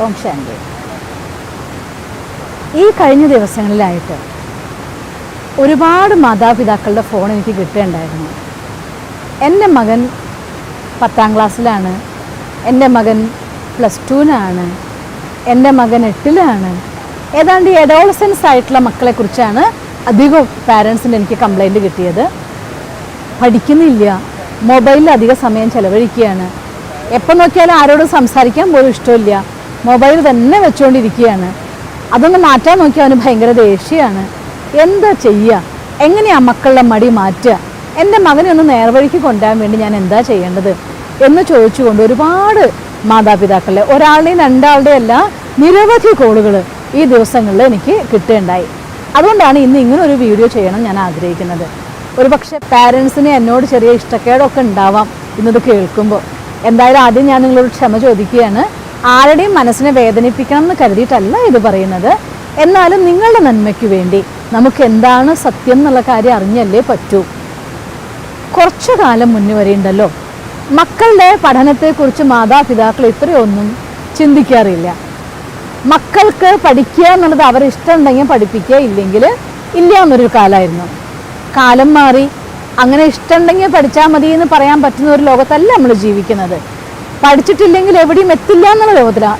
ഓം ശാന്തി. ഈ കഴിഞ്ഞ ദിവസങ്ങളിലായിട്ട് ഒരുപാട് മാതാപിതാക്കളുടെ ഫോൺ എനിക്ക് കിട്ടുകയുണ്ടായിരുന്നു. എൻ്റെ മകൻ 10ാം ക്ലാസ്സിലാണ്, എൻ്റെ മകൻ +2-നാണ്, എൻ്റെ മകൻ 8-ലാണ്. ഏതാണ്ട് അഡോളസൻസ് ആയിട്ടുള്ള മക്കളെക്കുറിച്ചാണ് അധികം പാരൻസിന് എനിക്ക് കംപ്ലൈൻറ്റ് കിട്ടിയത്. പഠിക്കുന്നില്ല, മൊബൈലിൽ അധിക സമയം ചിലവഴിക്കുകയാണ്, എപ്പോൾ നോക്കിയാലും ആരോടും സംസാരിക്കാൻ പോലും ഇഷ്ടമില്ല, മൊബൈൽ തന്നെ വെച്ചുകൊണ്ടിരിക്കുകയാണ്. അതൊന്ന് മാറ്റാൻ നോക്കിയാൽ അവന് ഭയങ്കര ദേഷ്യമാണ്. എന്താ ചെയ്യുക? എങ്ങനെയാണ് മക്കളുടെ മടി മാറ്റുക? എൻ്റെ മകനെ ഒന്ന് നേർവഴിക്ക് കൊണ്ടുപോകാൻ വേണ്ടി ഞാൻ എന്താ ചെയ്യേണ്ടത് എന്ന് ചോദിച്ചുകൊണ്ട് ഒരുപാട് മാതാപിതാക്കളെ, ഒരാളുടെയും രണ്ടാളുടെയും അല്ല, നിരവധി കോളുകൾ ഈ ദിവസങ്ങളിൽ എനിക്ക് കിട്ടുകയുണ്ടായി. അതുകൊണ്ടാണ് ഇന്ന് ഇങ്ങനെ ഒരു വീഡിയോ ചെയ്യണം ഞാൻ ആഗ്രഹിക്കുന്നത്. ഒരു പക്ഷേ പാരൻസിന് എന്നോട് ചെറിയ ഇഷ്ടക്കേടൊക്കെ ഉണ്ടാവാം ഇന്നത് കേൾക്കുമ്പോൾ. എന്തായാലും ആദ്യം ഞാൻ നിങ്ങളോട് ക്ഷമ ചോദിക്കുകയാണ്. ആരുടെയും മനസ്സിനെ വേദനിപ്പിക്കണം എന്ന് കരുതിയിട്ടല്ല ഇത് പറയുന്നത്. എന്നാലും നിങ്ങളുടെ നന്മയ്ക്ക് വേണ്ടി നമുക്ക് എന്താണ് സത്യം എന്നുള്ള കാര്യം അറിഞ്ഞല്ലേ പറ്റൂ. കുറച്ചു കാലം മുന്നേ വരെ ഉണ്ടല്ലോ, മക്കളുടെ പഠനത്തെക്കുറിച്ച് മാതാപിതാക്കൾ ഇത്രയൊന്നും ചിന്തിക്കാറില്ല. മക്കൾക്ക് പഠിക്കുക എന്നുള്ളത് അവരുടെ ഇഷ്ടമുണ്ടെങ്കിൽ പഠിപ്പിക്കുക, ഇല്ലെങ്കിൽ ഇല്ല എന്നൊരു കാലമായിരുന്നു. കാലം മാറി. അങ്ങനെ ഇഷ്ടമുണ്ടെങ്കിൽ പഠിച്ചാൽ മതി എന്ന് പറയാൻ പറ്റുന്ന ഒരു ലോകത്തല്ല നമ്മൾ ജീവിക്കുന്നത്. പഠിച്ചിട്ടില്ലെങ്കിൽ എവിടെയും എത്തില്ല എന്നുള്ള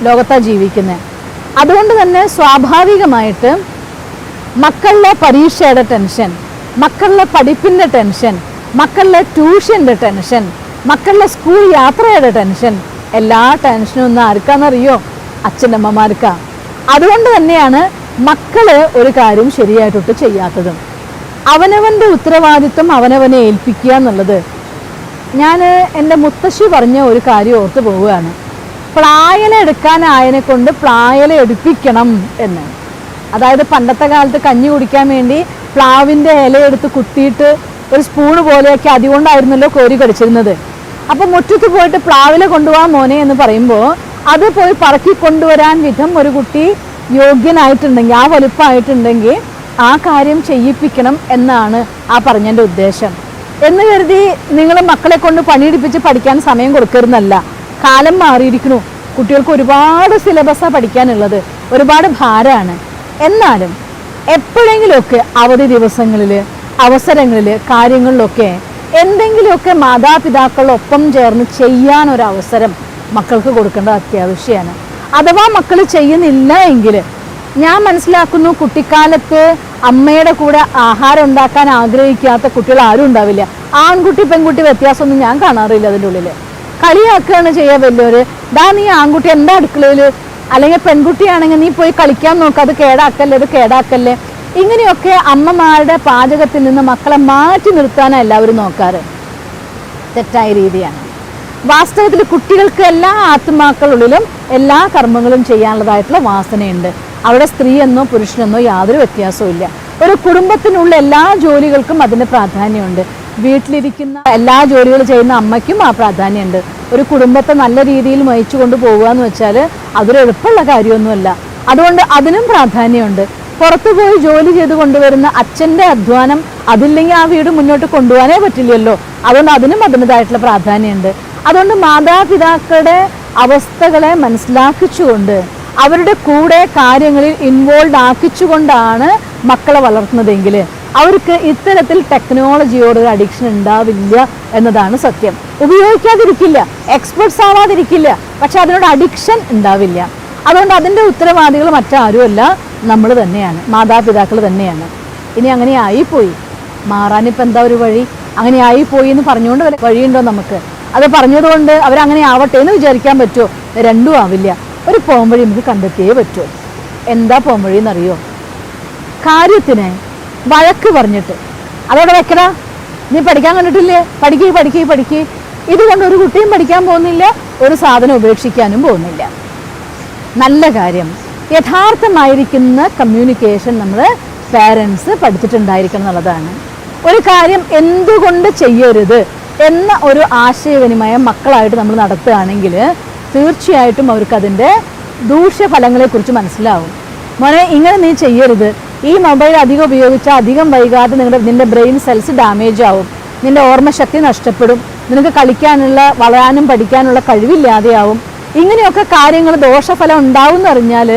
ലോകത്താണ് ജീവിക്കുന്നത്. അതുകൊണ്ട് തന്നെ സ്വാഭാവികമായിട്ട് മക്കളുടെ പരീക്ഷയുടെ ടെൻഷൻ, മക്കളുടെ പഠിപ്പിൻ്റെ ടെൻഷൻ, മക്കളുടെ ട്യൂഷൻ്റെ ടെൻഷൻ, മക്കളുടെ സ്കൂൾ യാത്രയുടെ ടെൻഷൻ, എല്ലാ ടെൻഷനും ഒന്നും ആർക്കാണെന്നറിയോ? അച്ഛനമ്മമാർക്കാണ്. അതുകൊണ്ട് തന്നെയാണ് മക്കൾ ഒരു കാര്യം ശരിയായിട്ടൊട്ട് ചെയ്യാത്തതും. അവനവൻ്റെ ഉത്തരവാദിത്വം അവനവനെ ഏൽപ്പിക്കുക എന്നുള്ളത്, ഞാൻ എൻ്റെ മുത്തശ്ശി പറഞ്ഞ ഒരു കാര്യം ഓർത്ത് പോവുകയാണ്. പ്ലായല എടുക്കാനായതിനെ കൊണ്ട് പ്ലായല എടുപ്പിക്കണം എന്ന്. അതായത് പണ്ടത്തെ കാലത്ത് കഞ്ഞി കുടിക്കാൻ വേണ്ടി പ്ലാവിൻ്റെ ഇലയെടുത്ത് കുത്തിയിട്ട് ഒരു സ്പൂണ് പോലെയൊക്കെ അതുകൊണ്ടായിരുന്നല്ലോ കോരി കടിച്ചിരുന്നത്. അപ്പോൾ മുറ്റത്ത് പോയിട്ട് പ്ലാവില കൊണ്ടുപോകാൻ മോനെ എന്ന് പറയുമ്പോൾ അത് പോയി പറക്കി കൊണ്ടുവരാൻ വിധം ഒരു കുട്ടി യോഗ്യനായിട്ടുണ്ടെങ്കിൽ, ആ വലുപ്പമായിട്ടുണ്ടെങ്കിൽ ആ കാര്യം ചെയ്യിപ്പിക്കണം എന്നാണ് ആ പറഞ്ഞതിൻ്റെ ഉദ്ദേശം. എന്ന് കരുതി നിങ്ങൾ മക്കളെ കൊണ്ട് പണിയെടുപ്പിച്ച് പഠിക്കാൻ സമയം കൊടുക്കരുന്നല്ല. കാലം മാറിയിരിക്കണു. കുട്ടികൾക്ക് ഒരുപാട് സിലബസാണ് പഠിക്കാനുള്ളത്, ഒരുപാട് ഭാരമാണ്. എന്നാലും എപ്പോഴെങ്കിലുമൊക്കെ അവധി ദിവസങ്ങളിൽ, അവസരങ്ങളിൽ, കാര്യങ്ങളിലൊക്കെ എന്തെങ്കിലുമൊക്കെ മാതാപിതാക്കളൊപ്പം ചേർന്ന് ചെയ്യാനൊരവസരം മക്കൾക്ക് കൊടുക്കേണ്ടത് അത്യാവശ്യമാണ്. അഥവാ മക്കൾ ചെയ്യുന്നില്ല എങ്കിൽ, ഞാൻ മനസ്സിലാക്കുന്നു കുട്ടിക്കാലത്ത് അമ്മയുടെ കൂടെ ആഹാരം ഉണ്ടാക്കാൻ ആഗ്രഹിക്കാത്ത കുട്ടികൾ ആരും ഉണ്ടാവില്ല. ആൺകുട്ടി പെൺകുട്ടി വ്യത്യാസമൊന്നും ഞാൻ കാണാറില്ല. അതിൻ്റെ ഉള്ളിൽ കളിയാക്കുകയാണ് ചെയ്യുക വലിയവർ. നീ ആൺകുട്ടി എന്താ അടുക്കളയിൽ, അല്ലെങ്കിൽ പെൺകുട്ടിയാണെങ്കിൽ നീ പോയി കളിക്കാൻ നോക്കുക, അത് കേടാക്കല്ലേ, അത് കേടാക്കല്ലേ. ഇങ്ങനെയൊക്കെ അമ്മമാരുടെ പാചകത്തിൽ നിന്ന് മക്കളെ മാറ്റി നിർത്താനാണ് എല്ലാവരും നോക്കാറ്. തെറ്റായ രീതിയാണ്. വാസ്തവത്തിൽ കുട്ടികൾക്ക് എല്ലാ ആത്മാക്കളുള്ളിലും എല്ലാ കർമ്മങ്ങളും ചെയ്യാനുള്ളതായിട്ടുള്ള വാസനയുണ്ട്. അവിടെ സ്ത്രീയെന്നോ പുരുഷനെന്നോ യാതൊരു വ്യത്യാസവും ഇല്ല. ഒരു കുടുംബത്തിനുള്ള എല്ലാ ജോലികൾക്കും അതിന് പ്രാധാന്യമുണ്ട്. വീട്ടിലിരിക്കുന്ന എല്ലാ ജോലികളും ചെയ്യുന്ന അമ്മയ്ക്കും ആ പ്രാധാന്യമുണ്ട്. ഒരു കുടുംബത്തെ നല്ല രീതിയിൽ നയിച്ചു കൊണ്ട് പോകുക എന്ന് വെച്ചാൽ അതൊരു എളുപ്പമുള്ള കാര്യമൊന്നുമല്ല. അതുകൊണ്ട് അതിനും പ്രാധാന്യമുണ്ട്. പുറത്തു പോയി ജോലി ചെയ്ത് കൊണ്ടുവരുന്ന അച്ഛൻ്റെ അധ്വാനം, അതില്ലെങ്കിൽ ആ വീട് മുന്നോട്ട് കൊണ്ടുപോകാനേ പറ്റില്ലല്ലോ. അതുകൊണ്ട് അതിനും അതിൻ്റെതായിട്ടുള്ള പ്രാധാന്യമുണ്ട്. അതുകൊണ്ട് മാതാപിതാക്കളുടെ അവസ്ഥകളെ മനസ്സിലാക്കിച്ചുകൊണ്ട് അവരുടെ കൂടെ കാര്യങ്ങളിൽ ഇൻവോൾവ് ആക്കിച്ചുകൊണ്ടാണ് മക്കളെ വളർത്തുന്നതെങ്കിൽ അവർക്ക് ഇത്തരത്തിൽ ടെക്നോളജിയോടൊരു അഡിക്ഷൻ ഉണ്ടാവില്ല എന്നതാണ് സത്യം. ഉപയോഗിക്കാതിരിക്കില്ല, എക്സ്പെർട്സ് ആവാതിരിക്കില്ല, പക്ഷെ അതിനോട് അഡിക്ഷൻ ഉണ്ടാവില്ല. അതുകൊണ്ട് അതിൻ്റെ ഉത്തരവാദികൾ മറ്റാരുമല്ല, നമ്മൾ തന്നെയാണ്, മാതാപിതാക്കൾ തന്നെയാണ്. ഇനി അങ്ങനെ ആയിപ്പോയി, മാറാനിപ്പോൾ എന്താ ഒരു വഴി? അങ്ങനെ ആയിപ്പോയി എന്ന് പറഞ്ഞുകൊണ്ട് വല്ല വഴിയുണ്ടോ നമുക്ക്? അത് പറഞ്ഞതുകൊണ്ട് അവരങ്ങനെ ആവട്ടെ എന്ന് വിചാരിക്കാൻ പറ്റുമോ? രണ്ടും ആവില്ല. ഒരു പോംവഴി നമുക്ക് കണ്ടെത്തിയേ പറ്റുമോ. എന്താ പോംവഴി എന്നറിയോ? കാര്യത്തിന് വഴക്ക് പറഞ്ഞിട്ട് അതോടെ വെക്കടാ, നീ പഠിക്കാൻ കണ്ടിട്ടില്ലേ, പഠിക്കേ. ഇതുകൊണ്ട് ഒരു കുട്ടിയും പഠിക്കാൻ പോകുന്നില്ല, ഒരു സാധനം ഉപേക്ഷിക്കാനും പോകുന്നില്ല. നല്ല കാര്യം, യഥാർത്ഥമായിരിക്കുന്ന കമ്മ്യൂണിക്കേഷൻ നമ്മൾ പാരൻസ് പഠിച്ചിട്ടുണ്ടായിരിക്കണം എന്നുള്ളതാണ്. ഒരു കാര്യം എന്തുകൊണ്ട് ചെയ്യരുത് എന്ന ഒരു ആശയവിനിമയം മക്കളായിട്ട് നമ്മൾ നടത്തുകയാണെങ്കിൽ തീർച്ചയായിട്ടും അവർക്കതിൻ്റെ ദൂഷ്യഫലങ്ങളെക്കുറിച്ച് മനസ്സിലാവും. മോനെ, ഇങ്ങനെ നീ ചെയ്യരുത്, ഈ മൊബൈൽ അധികം ഉപയോഗിച്ചാൽ അധികം വൈകാതെ നിന്റെ ബ്രെയിൻ സെൽസ് ഡാമേജ് ആവും, നിന്റെ ഓർമ്മശക്തി നഷ്ടപ്പെടും, നിനക്ക് കളിക്കാനുള്ള, വളരാനും പഠിക്കാനുള്ള കഴിവില്ലാതെയാവും. ഇങ്ങനെയൊക്കെ കാര്യങ്ങൾ ദോഷഫലം ഉണ്ടാവും എന്നറിഞ്ഞാൽ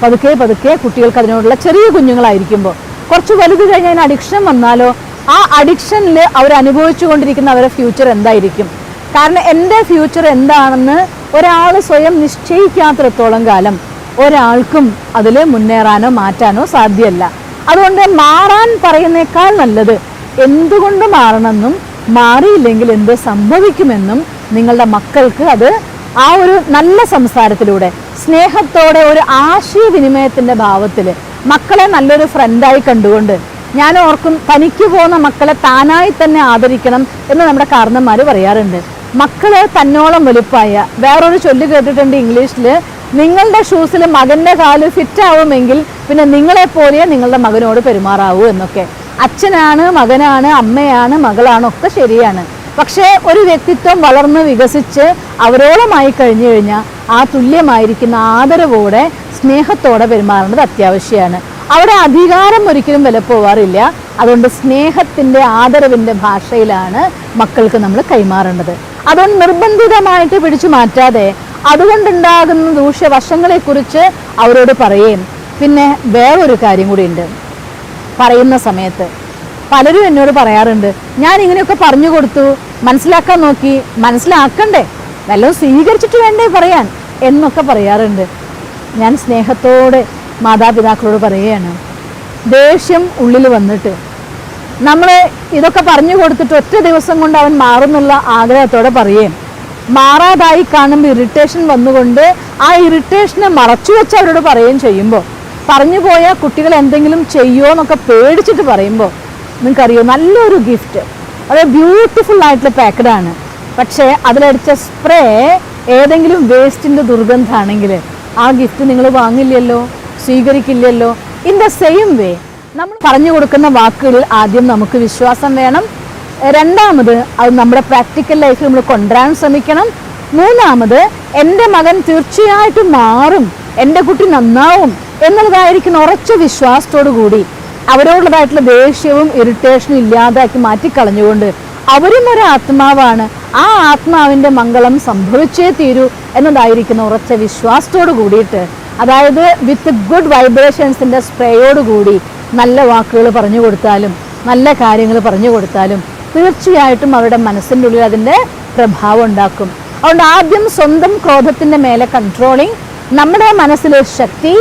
പതുക്കെ പതുക്കെ കുട്ടികൾക്ക് അതിനോടുള്ള ചെറിയ കുഞ്ഞുങ്ങളായിരിക്കുമ്പോൾ കുറച്ച് വലുത് കഴിഞ്ഞാൽ അതിന് അഡിക്ഷൻ വന്നാലോ ആ അഡിക്ഷനിൽ അവർ അനുഭവിച്ചു കൊണ്ടിരിക്കുന്ന അവരുടെ ഫ്യൂച്ചർ എന്തായിരിക്കും? കാരണം എൻ്റെ ഫ്യൂച്ചർ എന്താണെന്ന് ഒരാൾ സ്വയം നിശ്ചയിക്കാത്തിടത്തോളം കാലം ഒരാൾക്കും അതിൽ മുന്നേറാനോ മാറ്റാനോ സാധ്യമല്ല. അതുകൊണ്ട് മാറാൻ പറയുന്നേക്കാൾ നല്ലത് എന്തുകൊണ്ട് മാറണമെന്നും മാറിയില്ലെങ്കിൽ എന്ത് സംഭവിക്കുമെന്നും നിങ്ങളുടെ മക്കൾക്ക് അത് ആ ഒരു നല്ല സംസാരത്തിലൂടെ സ്നേഹത്തോടെ ഒരു ആശയവിനിമയത്തിൻ്റെ ഭാവത്തിൽ മക്കളെ നല്ലൊരു ഫ്രണ്ടായി കണ്ടുകൊണ്ട് ഞാൻ ഓർക്കും, തനിക്ക് പോകുന്ന മക്കളെ താനായി തന്നെ ആദരിക്കണം എന്ന് നമ്മുടെ കാരണന്മാർ പറയാറുണ്ട്. മക്കള് തന്നോളം വലുപ്പായ വേറൊരു ചൊല്ല് കേട്ടിട്ടുണ്ട് ഇംഗ്ലീഷിൽ, നിങ്ങളുടെ ഷൂസിൽ മകൻ്റെ കാല് ഫിറ്റ് ആവുമെങ്കിൽ പിന്നെ നിങ്ങളെപ്പോലെ നിങ്ങളുടെ മകനോട് പെരുമാറാവൂ എന്നൊക്കെ. അച്ഛനാണ്, മകനാണ്, അമ്മയാണ്, മകളാണ് ഒക്കെ ശരിയാണ്. പക്ഷേ ഒരു വ്യക്തിത്വം വളർന്ന് വികസിച്ച് അവരോളമായി കഴിഞ്ഞു കഴിഞ്ഞാൽ ആ തുല്യമായിരിക്കുന്ന ആദരവോടെ സ്നേഹത്തോടെ പെരുമാറേണ്ടത് അത്യാവശ്യമാണ്. അവിടെ അധികാരം ഒരിക്കലും വിലപ്പോവാറില്ല. അതുകൊണ്ട് സ്നേഹത്തിൻ്റെ ആദരവിൻ്റെ ഭാഷയിലാണ് മക്കൾക്ക് നമ്മൾ കൈമാറേണ്ടത്. അതുകൊണ്ട് നിർബന്ധിതമായിട്ട് പിടിച്ചു മാറ്റാതെ അതുകൊണ്ടുണ്ടാകുന്ന ദൂഷ്യവശങ്ങളെക്കുറിച്ച് അവരോട് പറയുകയും. പിന്നെ വേറൊരു കാര്യം കൂടിയുണ്ട്. പറയുന്ന സമയത്ത് പലരും എന്നോട് പറയാറുണ്ട്, ഞാൻ ഇങ്ങനെയൊക്കെ പറഞ്ഞു കൊടുത്തു, മനസ്സിലാക്കാൻ നോക്കി, മനസ്സിലാക്കണ്ടേ, വല്ലതും സ്വീകരിച്ചിട്ട് വേണ്ടേ പറയാൻ എന്നൊക്കെ പറയാറുണ്ട്. ഞാൻ സ്നേഹത്തോടെ മാതാപിതാക്കളോട് പറയുകയാണ്, ദേഷ്യം ഉള്ളിൽ വന്നിട്ട് നമ്മൾ ഇതൊക്കെ പറഞ്ഞു കൊടുത്തിട്ട് ഒറ്റ ദിവസം കൊണ്ട് അവൻ മാറുന്നുള്ള ആഗ്രഹത്തോടെ പറയുകയും മാറാതായി കാണുമ്പോൾ ഇറിറ്റേഷൻ വന്നുകൊണ്ട് ആ ഇറിറ്റേഷനെ മറച്ചു വെച്ച് അവരോട് പറയുകയും ചെയ്യുമ്പോൾ പറഞ്ഞു പോയാൽ കുട്ടികൾ എന്തെങ്കിലും ചെയ്യുമോ എന്നൊക്കെ പേടിച്ചിട്ട് പറയുമ്പോൾ നിങ്ങൾക്കറിയോ നല്ലൊരു ഗിഫ്റ്റ്, അത് ബ്യൂട്ടിഫുൾ ആയിട്ടുള്ള പാക്കഡാണ്. പക്ഷേ അതിലടിച്ച സ്പ്രേ ഏതെങ്കിലും വേസ്റ്റിൻ്റെ ദുർഗന്ധമാണെങ്കിൽ ആ ഗിഫ്റ്റ് നിങ്ങൾ വാങ്ങില്ലല്ലോ, സ്വീകരിക്കില്ലല്ലോ. ഇൻ ദ സെയിം വേ നമ്മൾ പറഞ്ഞു കൊടുക്കുന്ന വാക്കുകളിൽ ആദ്യം നമുക്ക് വിശ്വാസം വേണം. രണ്ടാമത് അത് നമ്മുടെ പ്രാക്ടിക്കൽ ലൈഫിൽ നമ്മൾ കൊണ്ടുവരാൻ ശ്രമിക്കണം. മൂന്നാമത് എൻ്റെ മകൻ തീർച്ചയായിട്ടും മാറും, എൻ്റെ കുട്ടി നന്നാവും എന്നുള്ളതായിരിക്കുന്ന ഉറച്ച വിശ്വാസത്തോടു കൂടി അവരോടുള്ളതായിട്ടുള്ള ദേഷ്യവും ഇറിറ്റേഷനും ഇല്ലാതാക്കി മാറ്റിക്കളഞ്ഞുകൊണ്ട് അവരും ഒരു ആത്മാവാണ്, ആ ആത്മാവിൻ്റെ മംഗളം സംഭവിച്ചേ തീരൂ എന്നതായിരിക്കുന്ന ഉറച്ച വിശ്വാസത്തോട് കൂടിയിട്ട്, അതായത് വിത്ത് ഗുഡ് വൈബ്രേഷൻസിൻ്റെ സ്പ്രേയോടുകൂടി നല്ല വാക്കുകൾ പറഞ്ഞു കൊടുത്താലും നല്ല കാര്യങ്ങൾ പറഞ്ഞു കൊടുത്താലും തീർച്ചയായിട്ടും അവരുടെ മനസ്സിൻ്റെ ഉള്ളിൽ അതിൻ്റെ പ്രഭാവം ഉണ്ടാക്കും. അതുകൊണ്ട് ആദ്യം സ്വന്തം ക്രോധത്തിൻ്റെ മേലെ കൺട്രോളിങ്, നമ്മുടെ മനസ്സിലെ ശക്തി,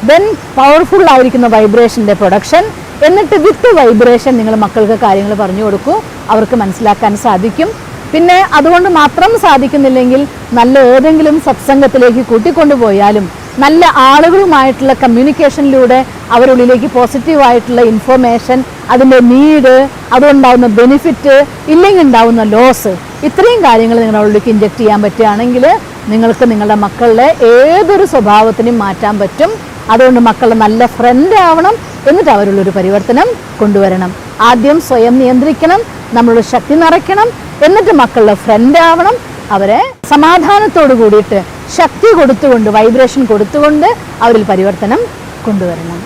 ദെൻ പവർഫുൾ ആയിരിക്കുന്ന വൈബ്രേഷൻ്റെ പ്രൊഡക്ഷൻ, എന്നിട്ട് വിത്ത് വൈബ്രേഷൻ നിങ്ങൾ മക്കൾക്ക് കാര്യങ്ങൾ പറഞ്ഞു കൊടുക്കൂ, അവർക്ക് മനസ്സിലാക്കാൻ സാധിക്കും. പിന്നെ അതുകൊണ്ട് മാത്രം സാധിക്കുന്നില്ലെങ്കിൽ നല്ല ഏതെങ്കിലും സത്സംഗത്തിലേക്ക് കൂട്ടിക്കൊണ്ടുപോയാലും നല്ല ആളുകളുമായിട്ടുള്ള കമ്മ്യൂണിക്കേഷനിലൂടെ അവരുള്ളിലേക്ക് പോസിറ്റീവായിട്ടുള്ള ഇൻഫോർമേഷൻ, അതിൻ്റെ നീഡ്, അതുകൊണ്ടാവുന്ന ബെനിഫിറ്റ്, ഇല്ലെങ്കിൽ ഉണ്ടാവുന്ന ലോസ്, ഇത്രയും കാര്യങ്ങൾ നിങ്ങളുടെ ഇൻജെക്ട് ചെയ്യാൻ പറ്റുകയാണെങ്കിൽ നിങ്ങൾക്ക് നിങ്ങളുടെ മക്കളുടെ ഏതൊരു സ്വഭാവത്തിനും മാറ്റാൻ പറ്റും. അതുകൊണ്ട് മക്കളുടെ നല്ല ഫ്രണ്ട് ആവണം, എന്നിട്ട് അവരുള്ളൊരു പരിവർത്തനം കൊണ്ടുവരണം. ആദ്യം സ്വയം നിയന്ത്രിക്കണം, നമ്മളുടെ ശക്തി നിറയ്ക്കണം, എന്നിട്ട് മക്കളുടെ ഫ്രണ്ട് ആവണം. അവരെ സമാധാനത്തോട് കൂടിയിട്ട് ശക്തി കൊടുത്തുകൊണ്ട്, വൈബ്രേഷൻ കൊടുത്തുകൊണ്ട് അവരിൽ പരിവർത്തനം കൊണ്ടുവരണം.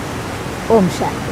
ഓം ശാന്തി.